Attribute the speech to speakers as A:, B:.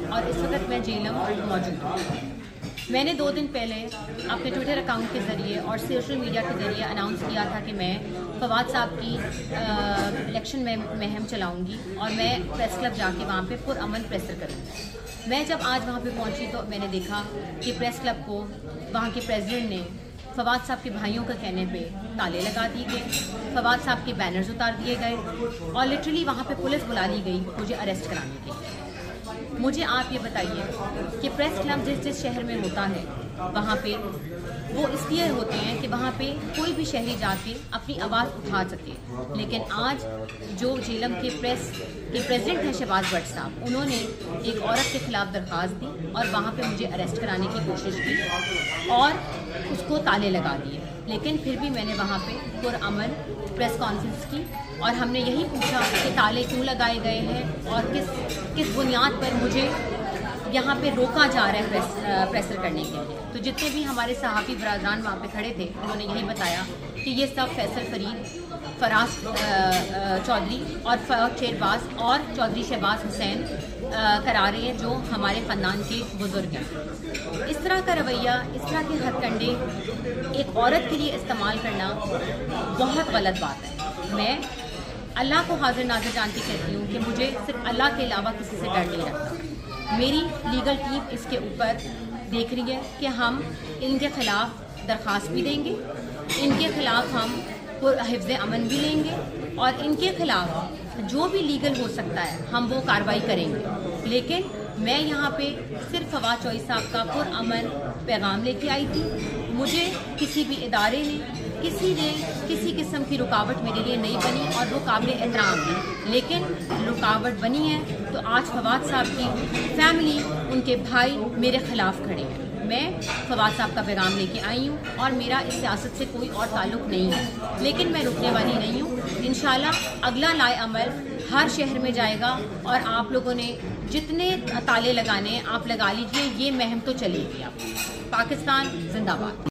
A: और इस वक्त मैं जेलम मौजूद हूँ। मैंने 2 दिन पहले अपने ट्विटर अकाउंट के ज़रिए और सोशल मीडिया के ज़रिए अनाउंस किया था कि मैं फवाद साहब की इलेक्शन में मुहिम चलाऊंगी और मैं प्रेस क्लब जाके वहाँ पे पुरअमन प्रेसर करूँगी। मैं जब आज वहाँ पे पहुँची तो मैंने देखा कि प्रेस क्लब को वहाँ के प्रेसिडेंट ने फवाद साहब के भाइयों के कहने पे ताले लगा दिए गए, फवाद साहब के बैनर्स उतार दिए गए और लिटरली वहाँ पे पुलिस बुला ली गई मुझे अरेस्ट कराने के लिए। मुझे आप ये बताइए कि प्रेस क्लब जिस शहर में होता है वहाँ पे वो इसलिए होते हैं कि वहाँ पे कोई भी शहरी जाके अपनी आवाज़ उठा सके, लेकिन आज जो जेलम के प्रेसिडेंट हैं शहबाज भट्ट साहब, उन्होंने एक औरत के खिलाफ दरख्वास्त दी और वहाँ पे मुझे अरेस्ट कराने की कोशिश की और उसको ताले लगा दिए। लेकिन फिर भी मैंने वहाँ पे पुरअमन प्रेस कॉन्फ्रेंस की और हमने यही पूछा कि ताले क्यों लगाए गए हैं और किस बुनियाद पर मुझे यहाँ पे रोका जा रहा है प्रेसर करने के लिए। तो जितने भी हमारे सहाफ़ी बरादरान वहाँ पे खड़े थे उन्होंने यही बताया कि ये सब फैसल फरीद, फराज चौधरी और फ़वाद शेरबाज और चौधरी शहबाज हुसैन करा रहे हैं, जो हमारे ख़ानदान के बुज़ुर्ग हैं। इस तरह का रवैया, इस तरह के हथकंडे एक औरत के लिए इस्तेमाल करना बहुत गलत बात है। मैं अल्लाह को हाजिर नाज़िर जानती कहती हूँ कि मुझे सिर्फ अल्लाह के अलावा किसी से डर नहीं लगता। मेरी लीगल टीम इसके ऊपर देख रही है कि हम इनके ख़िलाफ़ दरख्वास्त भी देंगे, इनके ख़िलाफ़ हम हिफ्ज़ अमन भी लेंगे और इनके ख़िलाफ़ जो भी लीगल हो सकता है हम वो कार्रवाई करेंगे। लेकिन मैं यहाँ पे सिर्फ फवाद चौधरी साहब का पुरअमन पैगाम लेके आई थी। मुझे किसी भी इदारे ने किसी किस्म की रुकावट मेरे लिए नहीं बनी और वो काबिल एहतराम है। लेकिन रुकावट बनी है तो आज फवाद साहब की फैमिली, उनके भाई मेरे ख़िलाफ़ खड़े हैं। मैं फवाद साहब का पैगाम लेके आई हूँ और मेरा इस सियासत से कोई और ताल्लुक़ नहीं है, लेकिन मैं रुकने वाली नहीं हूँ। इंशाल्लाह अगला लाए अमल हर शहर में जाएगा और आप लोगों ने जितने ताले लगाने आप लगा लीजिए, ये मुहिम तो चलेगी। आप पाकिस्तान जिंदाबाद।